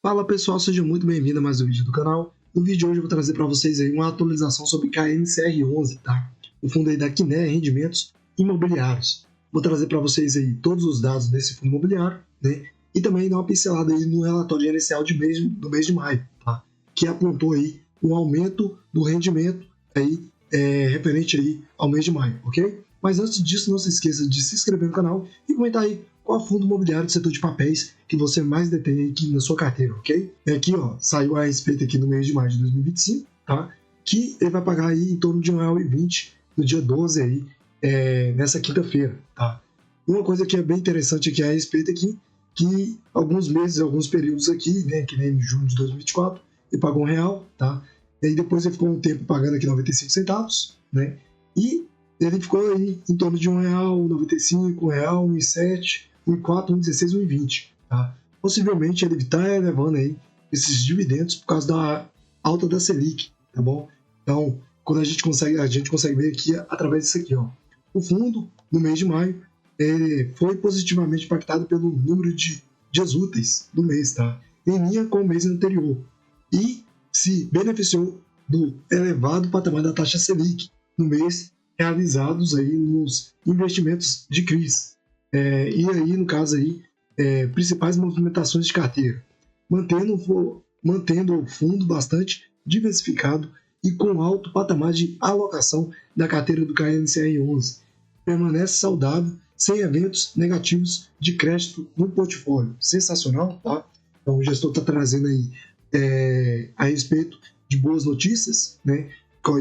Fala pessoal, seja muito bem-vindo a mais um vídeo do canal. No vídeo de hoje eu vou trazer para vocês aí uma atualização sobre KNCR11, tá? O fundo aí da Quiné Rendimentos Imobiliários. Vou trazer para vocês aí todos os dados desse fundo imobiliário, né? E também dar uma pincelada aí no relatório gerencial do mês de maio, tá? Que apontou aí um aumento do rendimento aí, referente aí ao mês de maio, ok? Mas antes disso, não se esqueça de se inscrever no canal e comentar aí qual fundo imobiliário do setor de papéis que você mais detém aqui na sua carteira, ok? Aqui, ó, saiu a respeito aqui no mês de maio de 2025, tá? Que ele vai pagar aí em torno de R$1,20 no dia 12 aí, nessa quinta-feira, tá? Uma coisa que é bem interessante aqui a respeito aqui, que alguns meses, alguns períodos aqui, né, que nem em junho de 2024, ele pagou R$1, tá? E aí depois ele ficou um tempo pagando aqui 95 centavos, né? E ele ficou aí em torno de R$1, 95, R$1, 1,7, 1,4, 1,16, 1,20. Tá? Possivelmente ele está elevando aí esses dividendos por causa da alta da Selic, tá bom? Então, quando a gente consegue ver aqui através disso aqui, ó. O fundo, no mês de maio, ele foi positivamente impactado pelo número de dias úteis do mês, tá? Em linha com o mês anterior. E se beneficiou do elevado patamar da taxa Selic no mês realizados aí nos investimentos de CRIs. E aí, no caso aí, principais movimentações de carteira, mantendo o fundo bastante diversificado e com alto patamar de alocação da carteira do KNCR11. Permanece saudável, sem eventos negativos de crédito no portfólio. Sensacional, tá? Então o gestor está trazendo aí a respeito de boas notícias, né?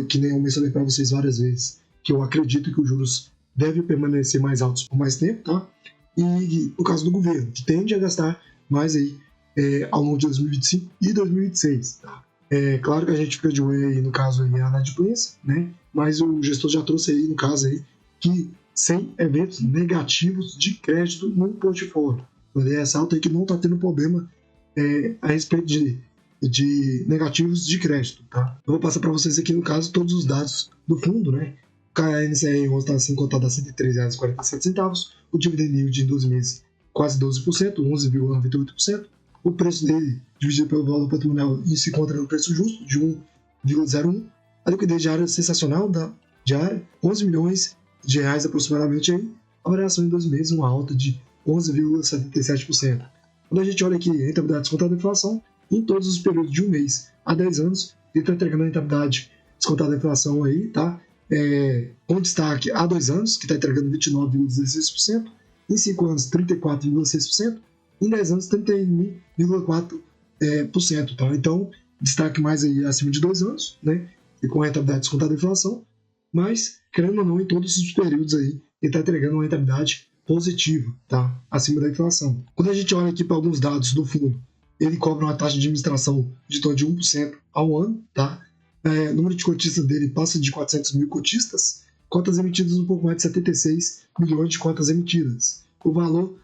Que nem eu mencionei para vocês várias vezes, que eu acredito que os juros devem permanecer mais altos por mais tempo, tá? E no caso do governo, que tende a gastar mais aí ao longo de 2025 e 2026, tá? Claro que a gente fica de olho aí, no caso aí, a inadimplência, né? Mas o gestor já trouxe aí, no caso aí, que sem eventos negativos de crédito no portfólio. Ele ressalta aí que não está tendo problema a respeito de negativos de crédito, tá? Eu vou passar para vocês aqui, no caso, todos os dados do fundo, né? O KNCR está sendo cotado a R$103,47, o dividend yield em 12 meses quase 12%, 11,98%. O preço dele, dividido pelo valor patrimonial, se encontra no preço justo, de 1,01. A liquidez diária sensacional da diária, R$11 milhões aproximadamente. Aí. A variação em 12 meses, uma alta de 11,77%. Quando a gente olha aqui a rentabilidade descontada da inflação, em todos os períodos de um mês a 10 anos, ele está entregando a rentabilidade descontada da inflação aí, tá? Com destaque a 2 anos, que está entregando 29,16%, em 5 anos 34,6%, em 10 anos 31,4%. Tá? Então, destaque mais aí acima de 2 anos, né? E com a rentabilidade descontada da inflação, mas, querendo ou não, em todos os períodos aí, ele está entregando uma rentabilidade positiva, tá? Acima da inflação. Quando a gente olha aqui para alguns dados do fundo, ele cobra uma taxa de administração de torno de 1% ao ano, tá? O número de cotistas dele passa de 400 mil cotistas, cotas emitidas um pouco mais de 76 milhões de cotas emitidas. O valor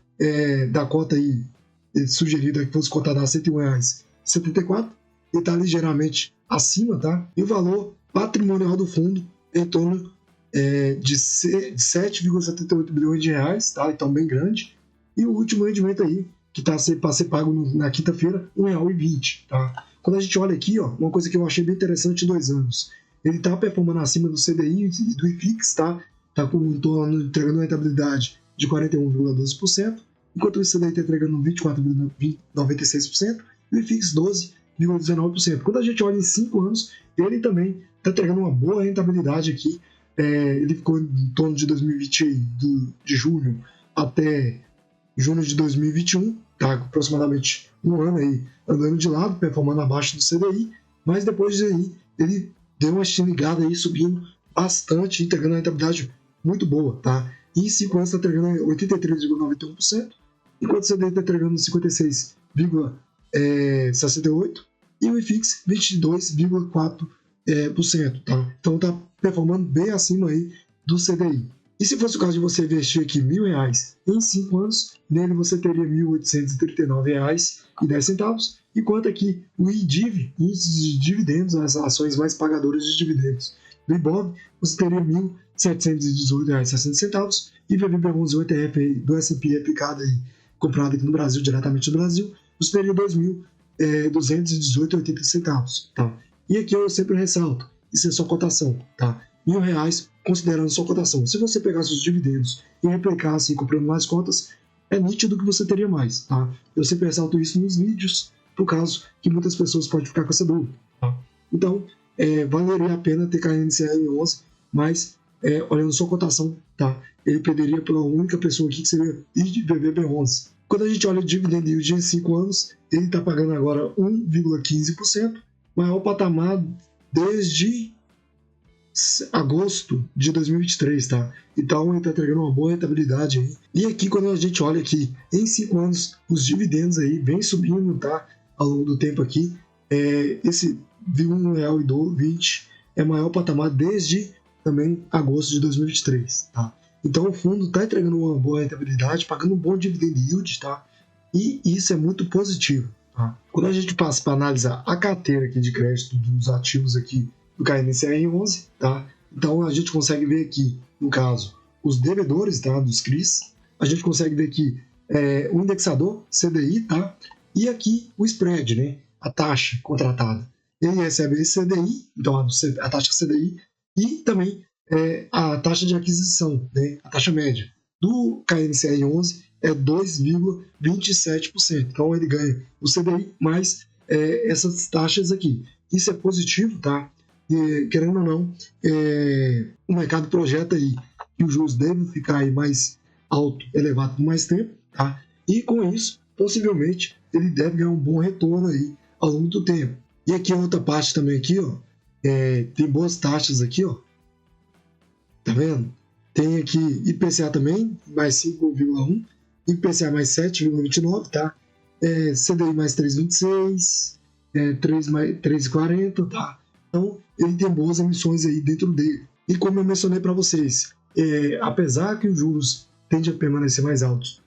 da cota aí, sugerida que fosse cotada a R$101,74, ele está ligeiramente acima, tá? E o valor patrimonial do fundo é em torno de 7,78 bilhões de reais, tá? Então bem grande. E o último rendimento aí, que está para ser pago na quinta-feira, R$1,20, tá? Quando a gente olha aqui, ó, uma coisa que eu achei bem interessante em 2 anos, ele está performando acima do CDI e do IFIX, tá? Está entregando uma rentabilidade de 41,12%, enquanto o CDI está entregando 24,96% e o IFIX 12,19%. Quando a gente olha em 5 anos, ele também está entregando uma boa rentabilidade aqui. Ele ficou em torno de 2020, de julho até junho de 2021, tá? Aproximadamente um ano aí andando de lado, performando abaixo do CDI, mas depois daí ele deu uma estilingada aí, subindo bastante, entregando uma rentabilidade muito boa, tá? E em 5 anos está entregando 83,91%, enquanto o CDI está entregando 56,68% e o IFIX 22,4%, tá? Então está performando bem acima aí do CDI. E se fosse o caso de você investir aqui R$1.000 em 5 anos, nele você teria R$1.839,10, enquanto aqui o IDIV, índice de dividendos, as ações mais pagadoras de dividendos do IBOV, você teria R$1.718,60, e VVB11, o ETF do S&P aplicado aí, comprado aqui no Brasil, diretamente no Brasil, você teria 218,80 centavos, tá? E aqui eu sempre ressalto, isso é só cotação, tá? R$ 1.000 considerando só cotação. Se você pegasse os dividendos e replicasse comprando mais cotas, é nítido que você teria mais, tá? Eu sempre ressalto isso nos vídeos, por causa que muitas pessoas podem ficar com essa dúvida, tá? Então, valeria a pena ter KNCR11, mas olhando só cotação, tá? Ele perderia pela única pessoa aqui que seria IDVB11. Quando a gente olha o dividend yield em 5 anos, ele está pagando agora 1,15%, maior patamar desde agosto de 2023, tá? Então ele está entregando uma boa rentabilidade aí. E aqui, quando a gente olha aqui, em 5 anos, os dividendos aí vem subindo, tá? Ao longo do tempo aqui, esse de R$1,20 é maior patamar desde também agosto de 2023, tá? Então o fundo está entregando uma boa rentabilidade, pagando um bom dividend yield, tá? E isso é muito positivo, tá? Quando a gente passa para analisar a carteira aqui de crédito dos ativos aqui do KNCR11, tá? Então a gente consegue ver aqui, no caso, os devedores, tá? Dos CRIs, a gente consegue ver aqui o indexador CDI, tá? E aqui o spread, né? A taxa contratada. Ele recebe esse CDI, então a taxa CDI, e também a taxa de aquisição, né? A taxa média do KNCR11 é 2,27%. Então ele ganha o CDI mais essas taxas aqui. Isso é positivo, tá? E, querendo ou não, o mercado projeta aí que os juros devem ficar aí mais alto, elevado por mais tempo, tá? E com isso, possivelmente, ele deve ganhar um bom retorno aí ao longo do tempo. E aqui a outra parte também aqui, ó, tem boas taxas aqui, ó. Tá vendo? Tem aqui IPCA também, mais 5,1, IPCA mais 7,29, tá? CDI mais 3,26, 3,40, tá? Então, ele tem boas emissões aí dentro dele. E como eu mencionei para vocês, apesar que os juros tendem a permanecer mais alto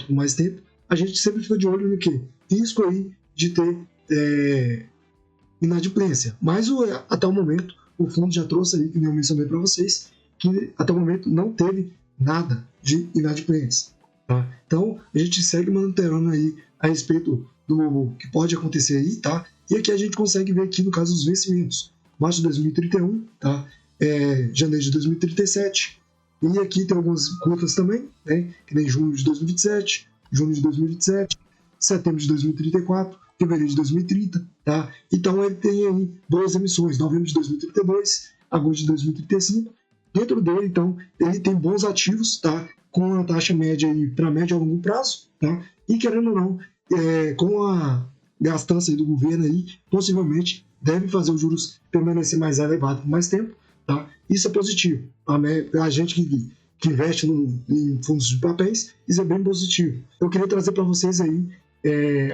por mais tempo, a gente sempre fica de olho no quê? Risco aí de ter inadimplência. Mas até o momento, o fundo já trouxe aí, que eu mencionei para vocês, que até o momento não teve nada de inadimplência. Tá? Então, a gente segue monitorando aí a respeito do que pode acontecer aí, tá? E aqui a gente consegue ver aqui, no caso, os vencimentos. Março de 2031, tá? Janeiro de 2037. E aqui tem algumas curtas também, né? Que nem junho de 2027, junho de 2027, setembro de 2034, fevereiro de 2030, tá? Então ele tem aí boas emissões, novembro de 2032, agosto de 2035. Dentro dele, então, ele tem bons ativos, tá? Com a taxa média aí para médio a longo prazo, tá? E querendo ou não, com a gastança aí do governo aí, possivelmente deve fazer os juros permanecer mais elevados por mais tempo, tá? Isso é positivo. A gente que investe em fundos de papéis, isso é bem positivo. Eu queria trazer para vocês aí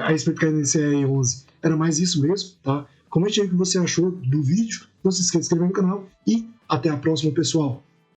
a respeito do KNCR11. Era mais isso mesmo, tá? Comente aí o que você achou do vídeo, não se esqueça de se inscrever no canal e até a próxima, pessoal.